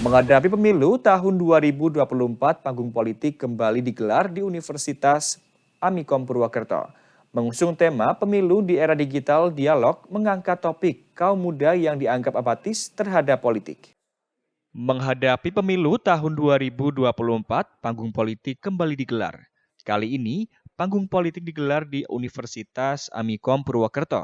Menghadapi pemilu tahun 2024, panggung politik kembali digelar di Universitas Amikom Purwokerto. Mengusung tema pemilu di era digital, dialog mengangkat topik kaum muda yang dianggap apatis terhadap politik. Menghadapi pemilu tahun 2024, panggung politik kembali digelar. Kali ini, panggung politik digelar di Universitas Amikom Purwokerto.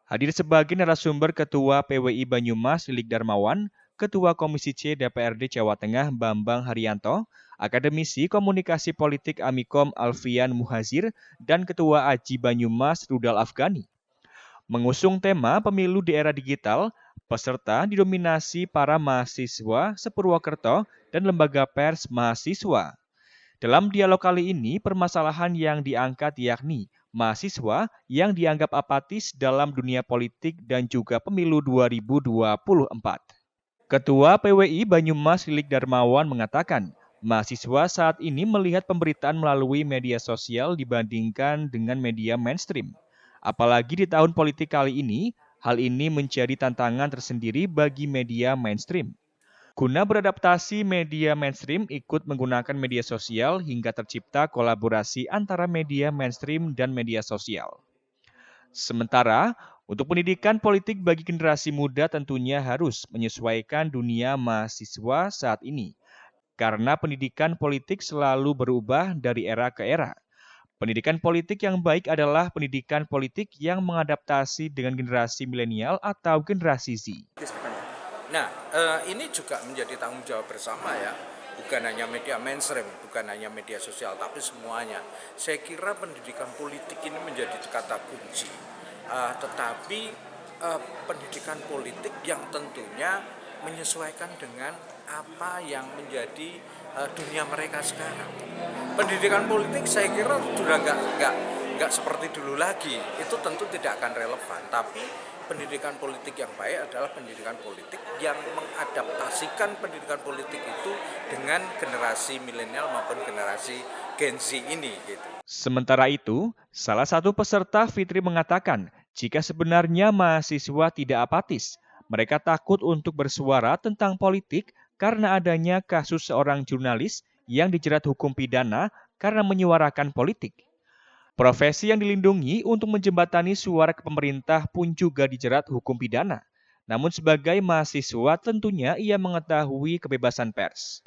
Hadir sebagai narasumber Ketua PWI Banyumas Lilik Darmawan, Ketua Komisi C DPRD Jawa Tengah Bambang Haryanto, Akademisi Komunikasi Politik Amikom Alfian Muhazir, dan Ketua Aji Banyumas Rudal Afgani. Mengusung tema pemilu di era digital, peserta didominasi para mahasiswa sepurwokerto dan lembaga pers mahasiswa. Dalam dialog kali ini, permasalahan yang diangkat yakni mahasiswa yang dianggap apatis dalam dunia politik dan juga pemilu 2024. Ketua PWI Banyumas Lilik Darmawan mengatakan, mahasiswa saat ini melihat pemberitaan melalui media sosial dibandingkan dengan media mainstream. Apalagi di tahun politik kali ini, hal ini menjadi tantangan tersendiri bagi media mainstream. Guna beradaptasi, media mainstream ikut menggunakan media sosial hingga tercipta kolaborasi antara media mainstream dan media sosial. Sementara, untuk pendidikan politik bagi generasi muda tentunya harus menyesuaikan dunia mahasiswa saat ini, karena pendidikan politik selalu berubah dari era ke era. Pendidikan politik yang baik adalah pendidikan politik yang mengadaptasi dengan generasi milenial atau generasi Z. Nah, ini juga menjadi tanggung jawab bersama ya, bukan hanya media mainstream, bukan hanya media sosial, tapi semuanya. Saya kira pendidikan politik ini menjadi kata kunci, tetapi pendidikan politik yang tentunya menyesuaikan dengan apa yang menjadi dunia mereka sekarang. Pendidikan politik saya kira sudah nggak seperti dulu lagi, itu tentu tidak akan relevan, tapi pendidikan politik yang baik adalah pendidikan politik yang mengadaptasikan pendidikan politik itu dengan generasi milenial maupun generasi Gen Z ini gitu. Sementara itu, salah satu peserta Fitri mengatakan, jika sebenarnya mahasiswa tidak apatis, mereka takut untuk bersuara tentang politik karena adanya kasus seorang jurnalis yang dijerat hukum pidana karena menyuarakan politik. Profesi yang dilindungi untuk menjembatani suara ke pemerintah pun juga dijerat hukum pidana. Namun sebagai mahasiswa tentunya ia mengetahui kebebasan pers.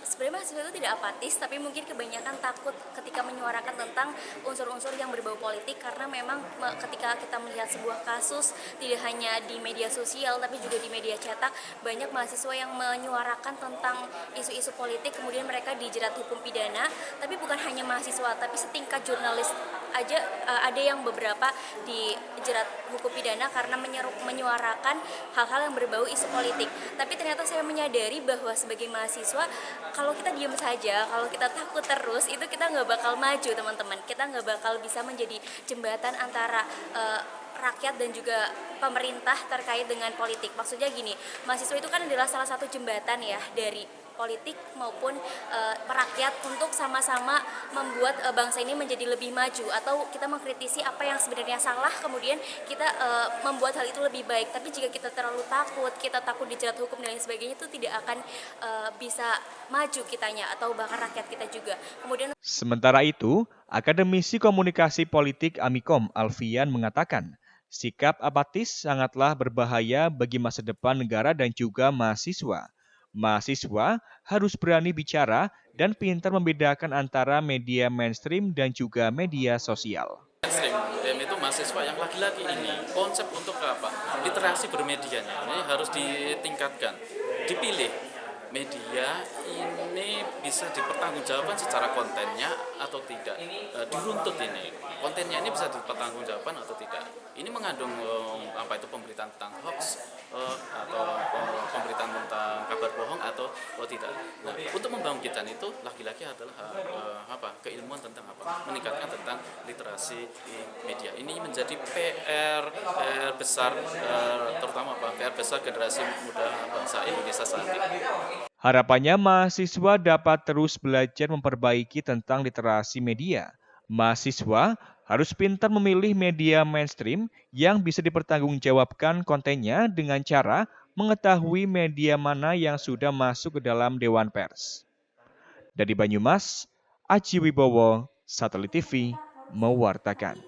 Sebenarnya mahasiswa itu tidak apatis, tapi mungkin kebanyakan takut ketika menyuarakan tentang unsur-unsur yang berbau politik, karena memang ketika kita melihat sebuah kasus tidak hanya di media sosial tapi juga di media cetak, banyak mahasiswa yang menyuarakan tentang isu-isu politik, kemudian mereka dijerat hukum pidana. Tapi bukan hanya mahasiswa, tapi setingkat jurnalis aja ada yang beberapa dijerat hukum pidana karena menyuarakan hal-hal yang berbau isu politik. Tapi ternyata saya menyadari bahwa sebagai mahasiswa, kalau kita diam saja, kalau kita takut terus, itu kita nggak bakal maju, teman-teman. Kita nggak bakal bisa menjadi jembatan antara rakyat dan juga pemerintah terkait dengan politik. Maksudnya gini, mahasiswa itu kan adalah salah satu jembatan ya dari politik maupun rakyat untuk sama-sama membuat bangsa ini menjadi lebih maju, atau kita mengkritisi apa yang sebenarnya salah, kemudian kita membuat hal itu lebih baik. Tapi jika kita terlalu takut, kita takut dijerat hukum dan lain sebagainya, itu tidak akan bisa maju kitanya atau bahkan rakyat kita juga. Kemudian Sementara itu, Akademisi Komunikasi Politik Amikom Alfian mengatakan, sikap apatis sangatlah berbahaya bagi masa depan negara dan juga mahasiswa. Mahasiswa harus berani bicara dan pintar membedakan antara media mainstream dan juga media sosial. Mainstream dan itu mahasiswa yang lagi-lagi ini konsep untuk apa? Literasi bermedianya ini harus ditingkatkan, dipilih media ini bisa dipertanggungjawabkan secara kontennya atau tidak, diruntut ini kontennya ini bisa dipertanggungjawabkan atau tidak. Ini mengandung pemberitaan tentang hoax atau pemberitaan tentang kabar bohong atau tidak. Nah, untuk membangkitkan itu lagi-lagi adalah keilmuan tentang meningkatkan tentang literasi media. Ini menjadi PR besar, terutama PR besar generasi muda bangsa Indonesia saat ini. Harapannya mahasiswa dapat terus belajar memperbaiki tentang literasi media. Mahasiswa harus pintar memilih media mainstream yang bisa dipertanggungjawabkan kontennya dengan cara mengetahui media mana yang sudah masuk ke dalam Dewan Pers. Dari Banyumas, Aji Wibowo, Satelit TV, mewartakan.